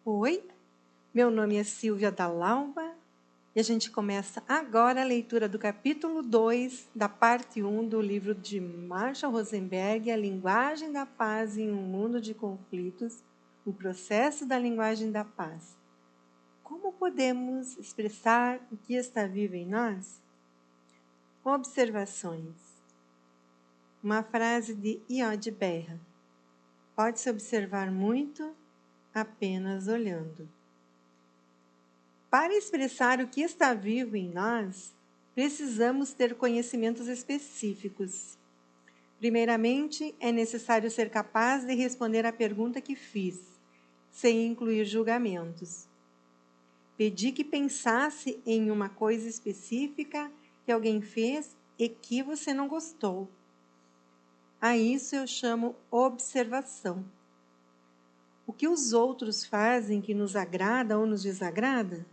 Oi, meu nome é Silvia Dalauba e a gente começa agora a leitura do capítulo 2 da parte 1 do livro de Marshall Rosenberg, A Linguagem da Paz em um Mundo de Conflitos, o processo da linguagem da paz. Como podemos expressar o que está vivo em nós? Observações. Uma frase de Iod Berra. Pode-se observar muito apenas olhando. Para expressar o que está vivo em nós, precisamos ter conhecimentos específicos. Primeiramente, é necessário ser capaz de responder à pergunta que fiz, sem incluir julgamentos. Pedi que pensasse em uma coisa específica que alguém fez e que você não gostou. A isso eu chamo observação. O que os outros fazem que nos agrada ou nos desagrada?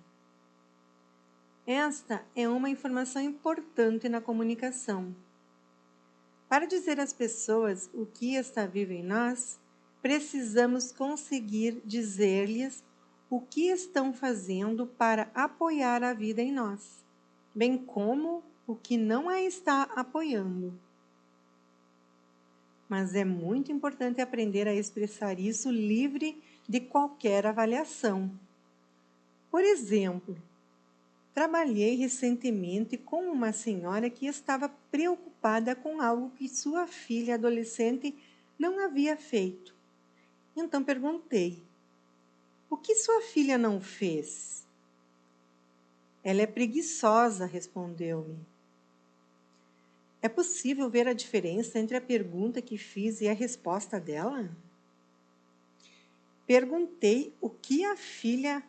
Esta é uma informação importante na comunicação. Para dizer às pessoas o que está vivo em nós, precisamos conseguir dizer-lhes o que estão fazendo para apoiar a vida em nós, bem como o que não a está apoiando. Mas é muito importante aprender a expressar isso livre de qualquer avaliação. Por exemplo, trabalhei recentemente com uma senhora que estava preocupada com algo que sua filha adolescente não havia feito. Então perguntei: o que sua filha não fez? Ela é preguiçosa, respondeu-me. É possível ver a diferença entre a pergunta que fiz e a resposta dela? Perguntei o que a filha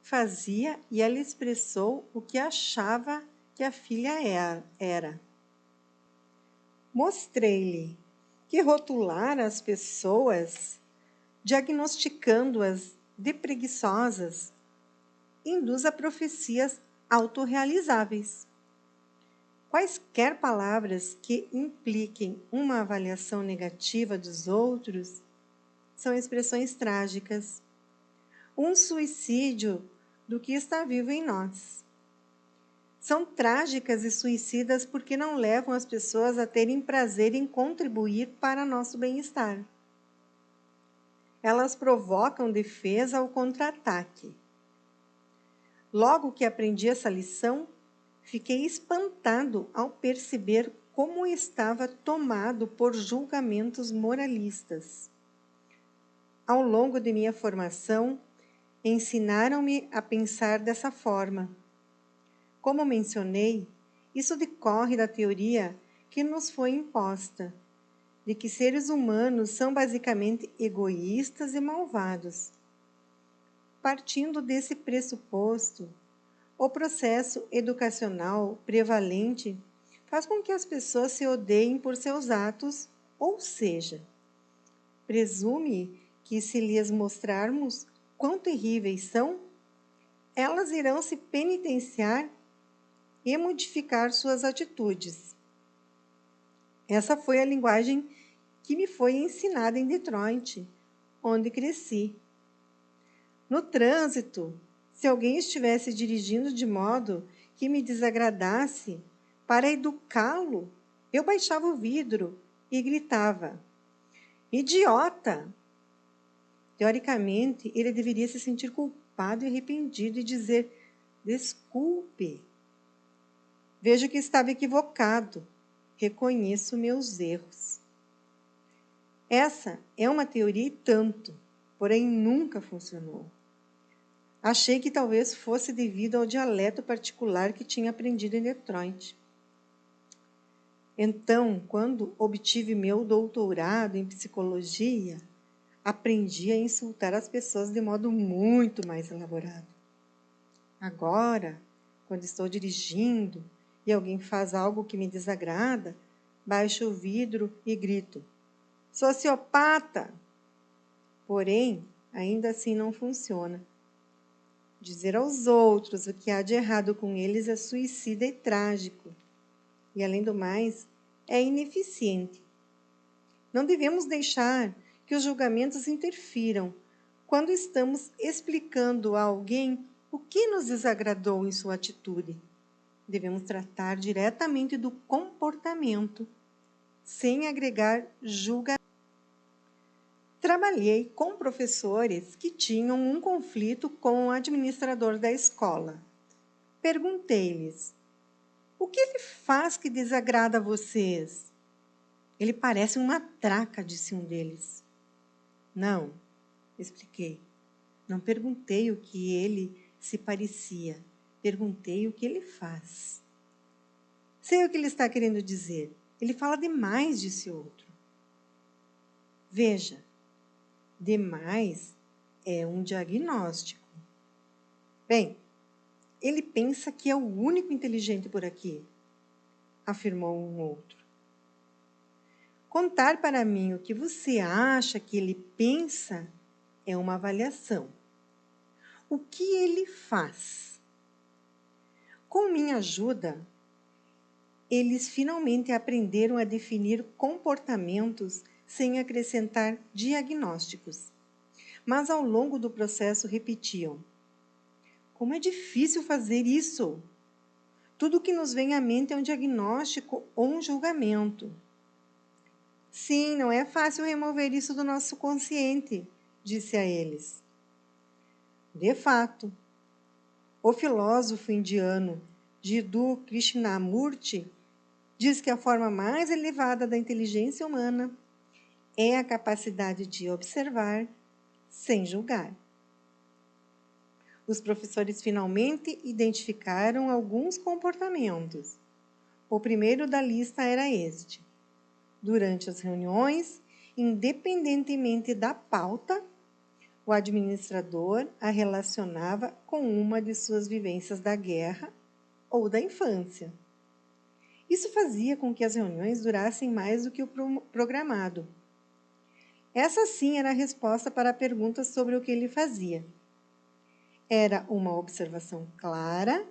fazia e ela expressou o que achava que a filha era. Mostrei-lhe que rotular as pessoas, diagnosticando-as de preguiçosas, induz a profecias autorrealizáveis. Quaisquer palavras que impliquem uma avaliação negativa dos outros são expressões trágicas, um suicídio do que está vivo em nós. São trágicas e suicidas porque não levam as pessoas a terem prazer em contribuir para nosso bem-estar. Elas provocam defesa ao contra-ataque. Logo que aprendi essa lição, fiquei espantado ao perceber como estava tomado por julgamentos moralistas. Ao longo de minha formação, ensinaram-me a pensar dessa forma. Como mencionei, isso decorre da teoria que nos foi imposta, de que seres humanos são basicamente egoístas e malvados. Partindo desse pressuposto, o processo educacional prevalente faz com que as pessoas se odeiem por seus atos, ou seja, presume que se lhes mostrarmos quão terríveis são, elas irão se penitenciar e modificar suas atitudes. Essa foi a linguagem que me foi ensinada em Detroit, onde cresci. No trânsito, se alguém estivesse dirigindo de modo que me desagradasse, para educá-lo, eu baixava o vidro e gritava: idiota! Teoricamente, ele deveria se sentir culpado e arrependido e dizer: desculpe. Vejo que estava equivocado. Reconheço meus erros. Essa é uma teoria e tanto, porém nunca funcionou. Achei que talvez fosse devido ao dialeto particular que tinha aprendido em Detroit. Então, quando obtive meu doutorado em psicologia, aprendi a insultar as pessoas de modo muito mais elaborado. Agora, quando estou dirigindo e alguém faz algo que me desagrada, baixo o vidro e grito: sociopata! Porém, ainda assim não funciona. Dizer aos outros o que há de errado com eles é suicida e trágico. E, além do mais, é ineficiente. Não devemos deixar que os julgamentos interfiram, quando estamos explicando a alguém o que nos desagradou em sua atitude. Devemos tratar diretamente do comportamento, sem agregar julgamento. Trabalhei com professores que tinham um conflito com o administrador da escola. Perguntei-lhes: o que ele faz que desagrada a vocês? Ele parece uma matraca, disse um deles. Não, expliquei. Não perguntei o que ele se parecia. Perguntei o que ele faz. Sei o que ele está querendo dizer. Ele fala demais, disse outro. Veja, demais é um diagnóstico. Bem, ele pensa que é o único inteligente por aqui, afirmou um outro. Contar para mim o que você acha que ele pensa é uma avaliação. O que ele faz? Com minha ajuda, eles finalmente aprenderam a definir comportamentos sem acrescentar diagnósticos. Mas ao longo do processo repetiam: como é difícil fazer isso! Tudo o que nos vem à mente é um diagnóstico ou um julgamento. Sim, não é fácil remover isso do nosso consciente, disse a eles. De fato, o filósofo indiano Jiddu Krishnamurti diz que a forma mais elevada da inteligência humana é a capacidade de observar sem julgar. Os professores finalmente identificaram alguns comportamentos. O primeiro da lista era este. Durante as reuniões, independentemente da pauta, o administrador a relacionava com uma de suas vivências da guerra ou da infância. Isso fazia com que as reuniões durassem mais do que o programado. Essa sim era a resposta para a pergunta sobre o que ele fazia. Era uma observação clara,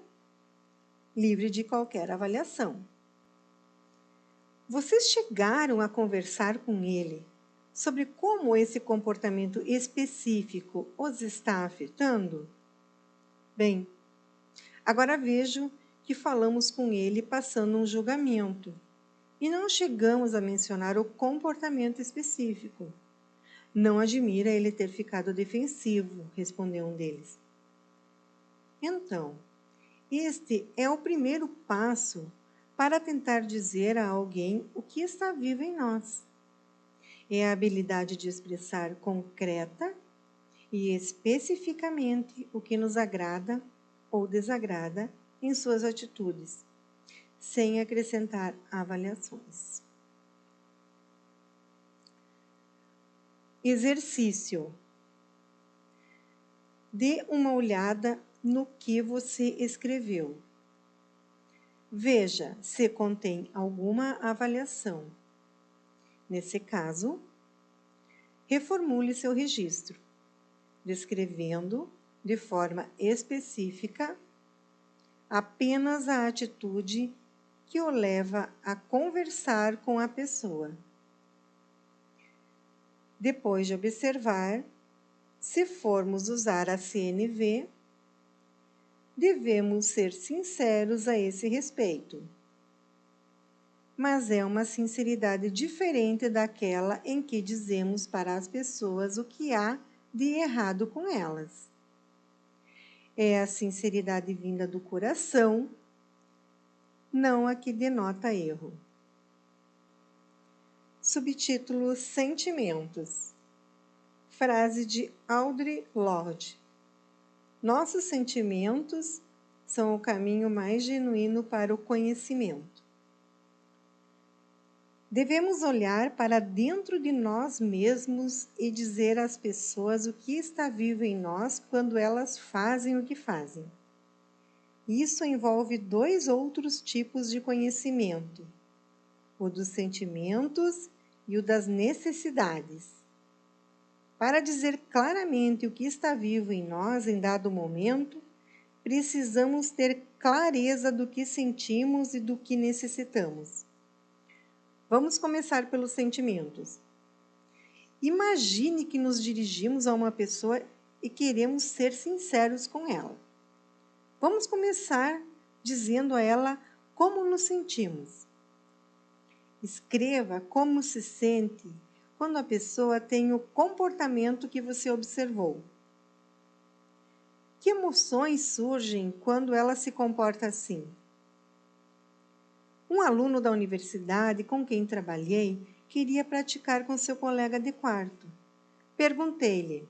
livre de qualquer avaliação. Vocês chegaram a conversar com ele sobre como esse comportamento específico os está afetando? Bem, agora vejo que falamos com ele passando um julgamento e não chegamos a mencionar o comportamento específico. Não admira ele ter ficado defensivo, respondeu um deles. Então, este é o primeiro passo para tentar dizer a alguém o que está vivo em nós. É a habilidade de expressar concreta e especificamente o que nos agrada ou desagrada em suas atitudes, sem acrescentar avaliações. Exercício. Dê uma olhada no que você escreveu. Veja se contém alguma avaliação. Nesse caso, reformule seu registro, descrevendo de forma específica apenas a atitude que o leva a conversar com a pessoa. Depois de observar, se formos usar a CNV, devemos ser sinceros a esse respeito. Mas é uma sinceridade diferente daquela em que dizemos para as pessoas o que há de errado com elas. É a sinceridade vinda do coração, não a que denota erro. Subtítulo: Sentimentos. Frase de Audre Lorde. Nossos sentimentos são o caminho mais genuíno para o conhecimento. Devemos olhar para dentro de nós mesmos e dizer às pessoas o que está vivo em nós quando elas fazem o que fazem. Isso envolve dois outros tipos de conhecimento: o dos sentimentos e o das necessidades. Para dizer claramente o que está vivo em nós em dado momento, precisamos ter clareza do que sentimos e do que necessitamos. Vamos começar pelos sentimentos. Imagine que nos dirigimos a uma pessoa e queremos ser sinceros com ela. Vamos começar dizendo a ela como nos sentimos. Escreva como se sente quando a pessoa tem o comportamento que você observou. Que emoções surgem quando ela se comporta assim? Um aluno da universidade com quem trabalhei queria praticar com seu colega de quarto. Perguntei-lhe: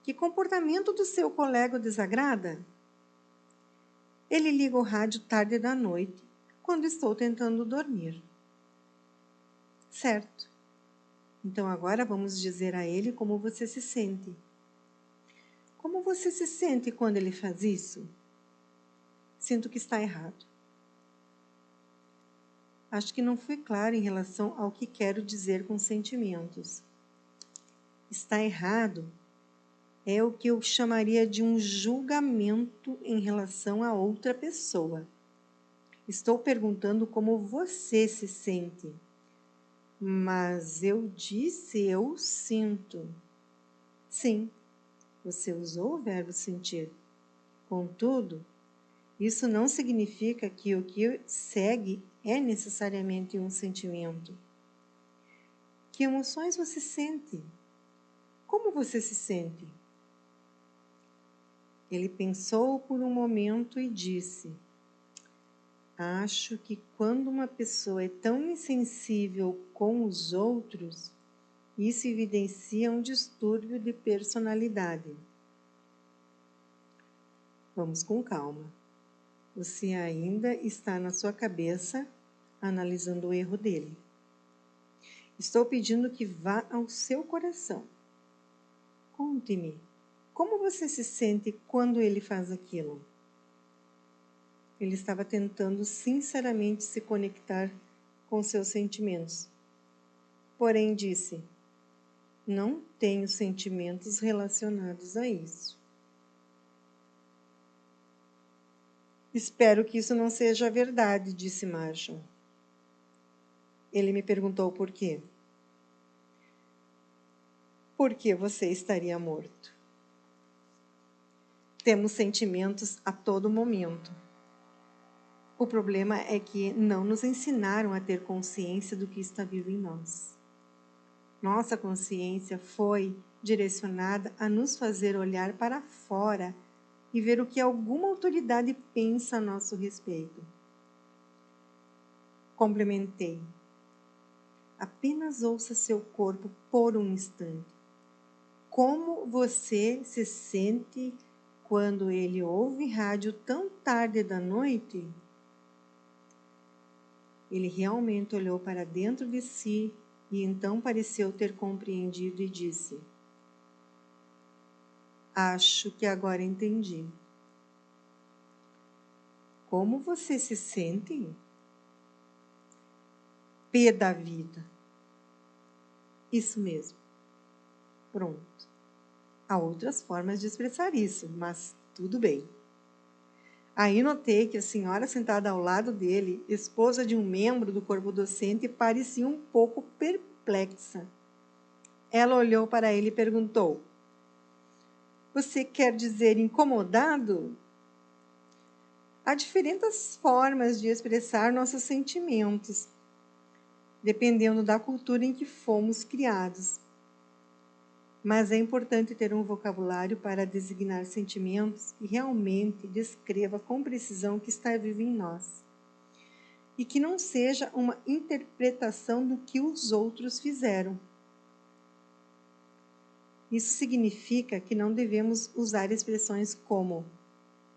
que comportamento do seu colega o desagrada? Ele liga o rádio tarde da noite, quando estou tentando dormir. Certo. Então agora vamos dizer a ele como você se sente. Como você se sente quando ele faz isso? Sinto que está errado. Acho que não fui claro em relação ao que quero dizer com sentimentos. Está errado é o que eu chamaria de um julgamento em relação a outra pessoa. Estou perguntando como você se sente. Mas eu disse eu sinto. Sim, você usou o verbo sentir. Contudo, isso não significa que o que segue é necessariamente um sentimento. Que emoções você sente? Como você se sente? Ele pensou por um momento e disse: acho que quando uma pessoa é tão insensível com os outros, isso evidencia um distúrbio de personalidade. Vamos com calma. Você ainda está na sua cabeça analisando o erro dele. Estou pedindo que vá ao seu coração. Conte-me, como você se sente quando ele faz aquilo? Ele estava tentando sinceramente se conectar com seus sentimentos. Porém, disse: não tenho sentimentos relacionados a isso. Espero que isso não seja verdade, disse Marshall. Ele me perguntou por quê. Porque você estaria morto. Temos sentimentos a todo momento. O problema é que não nos ensinaram a ter consciência do que está vivo em nós. Nossa consciência foi direcionada a nos fazer olhar para fora e ver o que alguma autoridade pensa a nosso respeito. Complementei. Apenas ouça seu corpo por um instante. Como você se sente quando ele ouve rádio tão tarde da noite? Ele realmente olhou para dentro de si e então pareceu ter compreendido e disse: acho que agora entendi. Como você se sente? Pé da vida. Isso mesmo. Pronto. Há outras formas de expressar isso, mas tudo bem. Aí notei que a senhora sentada ao lado dele, esposa de um membro do corpo docente, parecia um pouco perplexa. Ela olhou para ele e perguntou: você quer dizer incomodado? Há diferentes formas de expressar nossos sentimentos, dependendo da cultura em que fomos criados. Mas é importante ter um vocabulário para designar sentimentos que realmente descreva com precisão o que está vivo em nós. E que não seja uma interpretação do que os outros fizeram. Isso significa que não devemos usar expressões como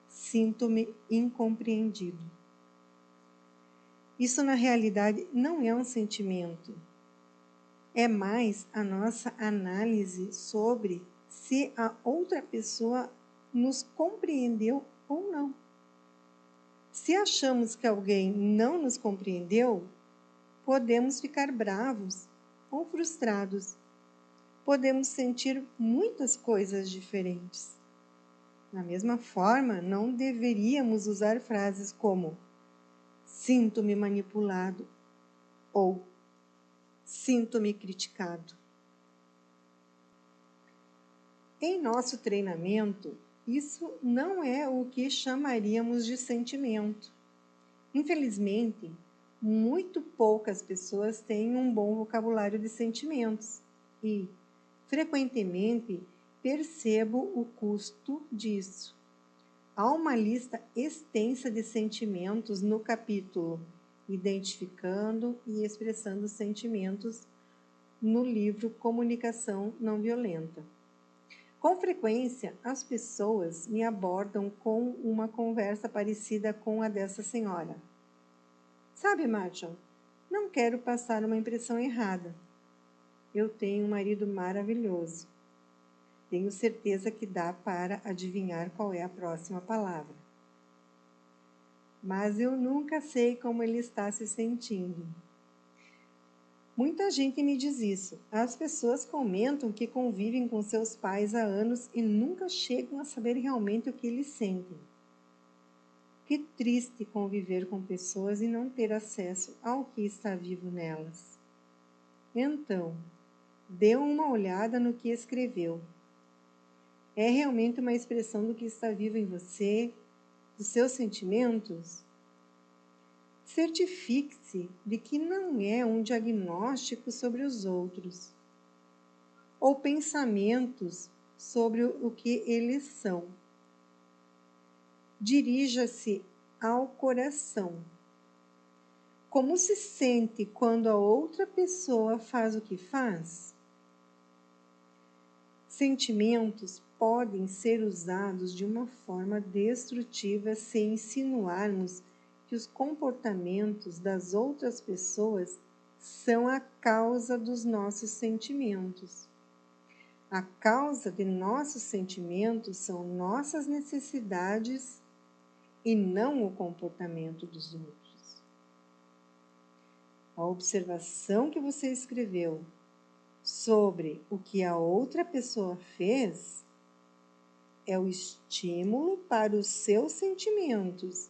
sinto-me incompreendido. Isso, na realidade, não é um sentimento. É mais a nossa análise sobre se a outra pessoa nos compreendeu ou não. Se achamos que alguém não nos compreendeu, podemos ficar bravos ou frustrados. Podemos sentir muitas coisas diferentes. Da mesma forma, não deveríamos usar frases como sinto-me manipulado ou sinto-me criticado. Em nosso treinamento, isso não é o que chamaríamos de sentimento. Infelizmente, muito poucas pessoas têm um bom vocabulário de sentimentos e, frequentemente, percebo o custo disso. Há uma lista extensa de sentimentos no capítulo Identificando e Expressando Sentimentos no livro Comunicação Não Violenta. Com frequência, as pessoas me abordam com uma conversa parecida com a dessa senhora. Sabe, Marshall, não quero passar uma impressão errada. Eu tenho um marido maravilhoso. Tenho certeza que dá para adivinhar qual é a próxima palavra. Mas eu nunca sei como ele está se sentindo. Muita gente me diz isso. As pessoas comentam que convivem com seus pais há anos e nunca chegam a saber realmente o que eles sentem. Que triste conviver com pessoas e não ter acesso ao que está vivo nelas. Então, dê uma olhada no que escreveu. É realmente uma expressão do que está vivo em você, dos seus sentimentos? Certifique-se de que não é um diagnóstico sobre os outros, ou pensamentos sobre o que eles são. Dirija-se ao coração. Como se sente quando a outra pessoa faz o que faz? Sentimentos podem ser usados de uma forma destrutiva se insinuarmos que os comportamentos das outras pessoas são a causa dos nossos sentimentos. A causa de nossos sentimentos são nossas necessidades e não o comportamento dos outros. A observação que você escreveu sobre o que a outra pessoa fez é o estímulo para os seus sentimentos,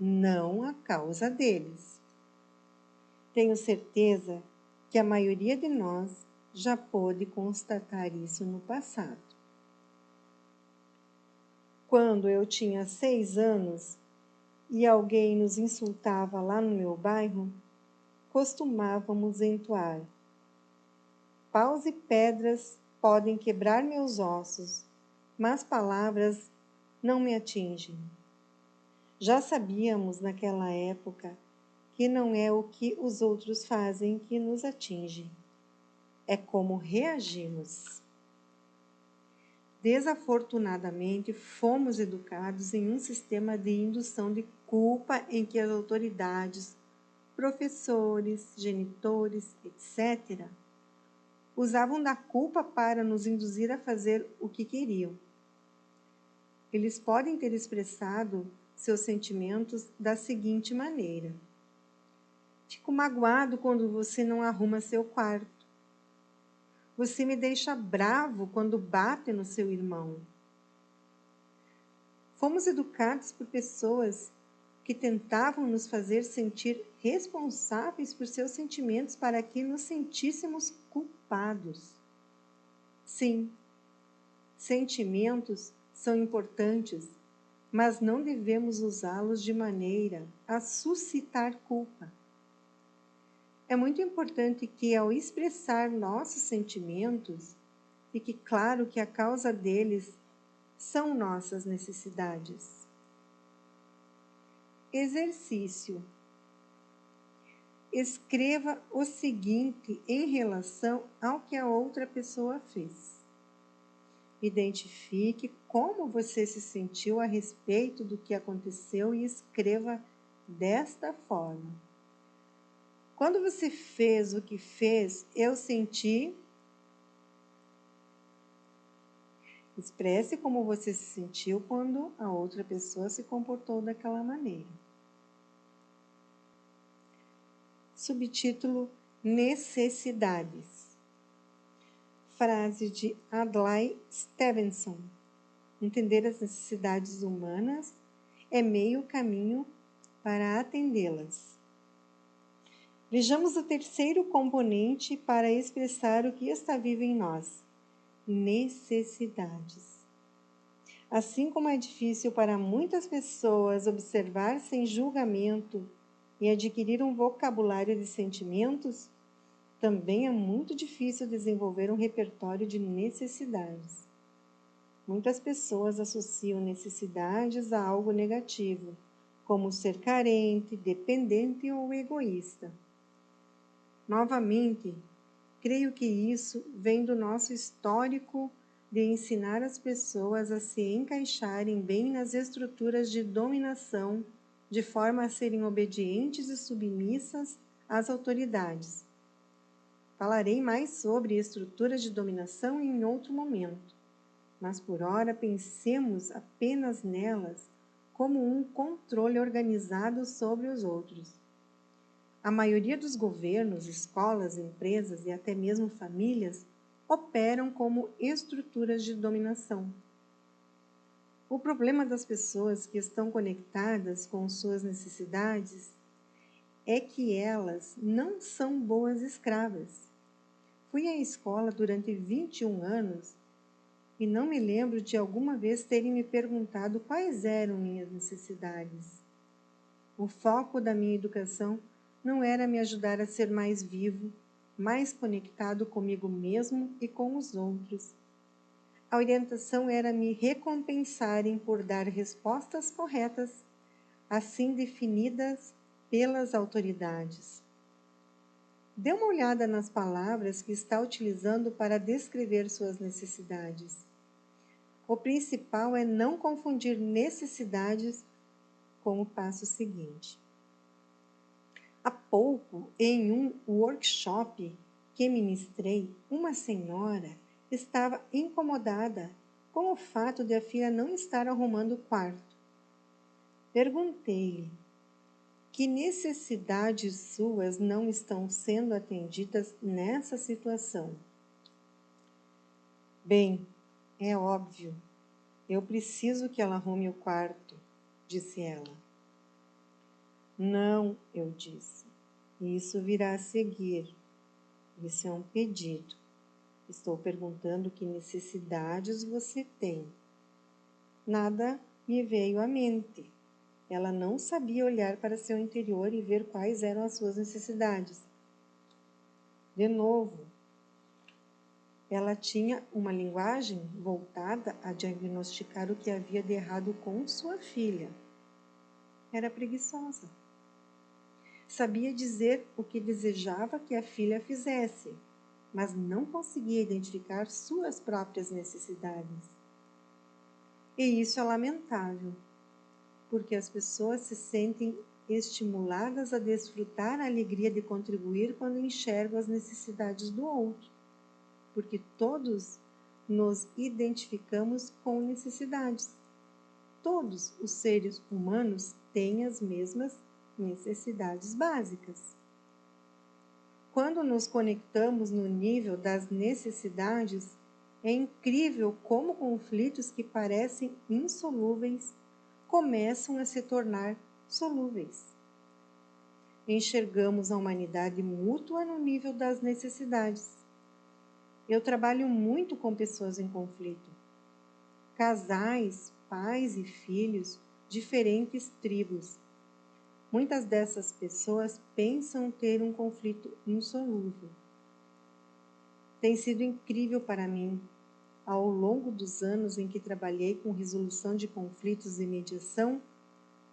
não a causa deles. Tenho certeza que a maioria de nós já pôde constatar isso no passado. Quando eu tinha 6 anos e alguém nos insultava lá no meu bairro, costumávamos entoar: paus e pedras podem quebrar meus ossos, mas palavras não me atingem. Já sabíamos naquela época que não é o que os outros fazem que nos atinge, é como reagimos. Desafortunadamente, fomos educados em um sistema de indução de culpa em que as autoridades, professores, genitores, etc., usavam da culpa para nos induzir a fazer o que queriam. Eles podem ter expressado seus sentimentos da seguinte maneira: fico magoado quando você não arruma seu quarto. Você me deixa bravo quando bate no seu irmão. Fomos educados por pessoas que tentavam nos fazer sentir responsáveis por seus sentimentos para que nos sentíssemos culpados. Sim, sentimentos são importantes, mas não devemos usá-los de maneira a suscitar culpa. É muito importante que, ao expressar nossos sentimentos, fique claro que a causa deles são nossas necessidades. Exercício. Escreva o seguinte em relação ao que a outra pessoa fez. Identifique como você se sentiu a respeito do que aconteceu e escreva desta forma: quando você fez o que fez, eu senti. Expresse como você se sentiu quando a outra pessoa se comportou daquela maneira. Subtítulo: Necessidades. Frase de Adlai Stevenson: entender as necessidades humanas é meio caminho para atendê-las. Vejamos o terceiro componente para expressar o que está vivo em nós: necessidades. Assim como é difícil para muitas pessoas observar sem julgamento e adquirir um vocabulário de sentimentos, também é muito difícil desenvolver um repertório de necessidades. Muitas pessoas associam necessidades a algo negativo, como ser carente, dependente ou egoísta. Novamente, creio que isso vem do nosso histórico de ensinar as pessoas a se encaixarem bem nas estruturas de dominação, de forma a serem obedientes e submissas às autoridades. Falarei mais sobre estruturas de dominação em outro momento, mas por ora pensemos apenas nelas como um controle organizado sobre os outros. A maioria dos governos, escolas, empresas e até mesmo famílias operam como estruturas de dominação. O problema das pessoas que estão conectadas com suas necessidades é que elas não são boas escravas. Fui à escola durante 21 anos e não me lembro de alguma vez terem me perguntado quais eram minhas necessidades. O foco da minha educação não era me ajudar a ser mais vivo, mais conectado comigo mesmo e com os outros. A orientação era me recompensarem por dar respostas corretas, assim definidas pelas autoridades. Dê uma olhada nas palavras que está utilizando para descrever suas necessidades. O principal é não confundir necessidades com o passo seguinte. Há pouco, em um workshop que ministrei, uma senhora estava incomodada com o fato de a filha não estar arrumando o quarto. Perguntei-lhe: que necessidades suas não estão sendo atendidas nessa situação? Bem, é óbvio, eu preciso que ela arrume o quarto, disse ela. Não, eu disse, isso virá a seguir. Isso é um pedido. Estou perguntando que necessidades você tem. Nada me veio à mente. Ela não sabia olhar para seu interior e ver quais eram as suas necessidades. De novo, ela tinha uma linguagem voltada a diagnosticar o que havia de errado com sua filha. Era preguiçosa. Sabia dizer o que desejava que a filha fizesse, mas não conseguia identificar suas próprias necessidades. E isso é lamentável, porque as pessoas se sentem estimuladas a desfrutar a alegria de contribuir quando enxergam as necessidades do outro, porque todos nos identificamos com necessidades. Todos os seres humanos têm as mesmas necessidades básicas. Quando nos conectamos no nível das necessidades, é incrível como conflitos que parecem insolúveis começam a se tornar solúveis. Enxergamos a humanidade mútua no nível das necessidades. Eu trabalho muito com pessoas em conflito. Casais, pais e filhos, diferentes tribos. Muitas dessas pessoas pensam ter um conflito insolúvel. Tem sido incrível para mim, ao longo dos anos em que trabalhei com resolução de conflitos e mediação,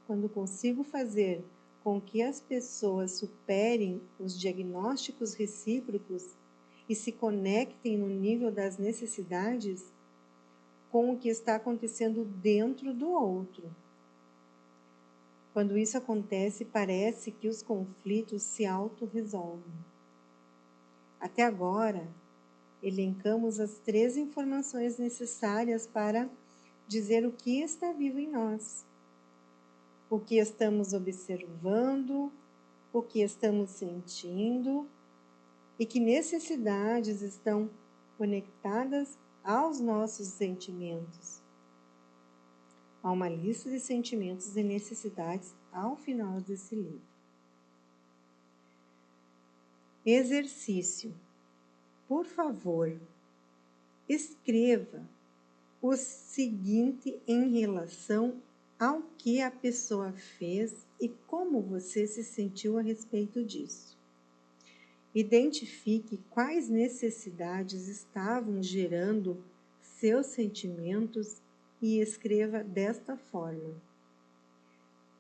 quando consigo fazer com que as pessoas superem os diagnósticos recíprocos e se conectem no nível das necessidades com o que está acontecendo dentro do outro. Quando isso acontece, parece que os conflitos se autorresolvem. Até agora, elencamos as 3 informações necessárias para dizer o que está vivo em nós, o que estamos observando, o que estamos sentindo e que necessidades estão conectadas aos nossos sentimentos. Há uma lista de sentimentos e necessidades ao final desse livro. Exercício. Por favor, escreva o seguinte em relação ao que a pessoa fez e como você se sentiu a respeito disso. Identifique quais necessidades estavam gerando seus sentimentos e escreva desta forma: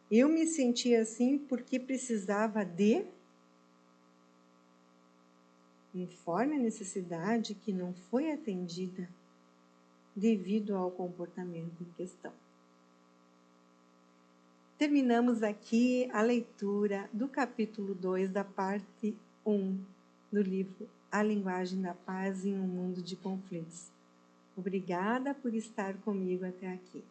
eu me senti assim porque precisava de. Informe a necessidade que não foi atendida devido ao comportamento em questão. Terminamos aqui a leitura do capítulo 2 da parte 1 do livro A Linguagem da Paz em um Mundo de Conflitos. Obrigada por estar comigo até aqui.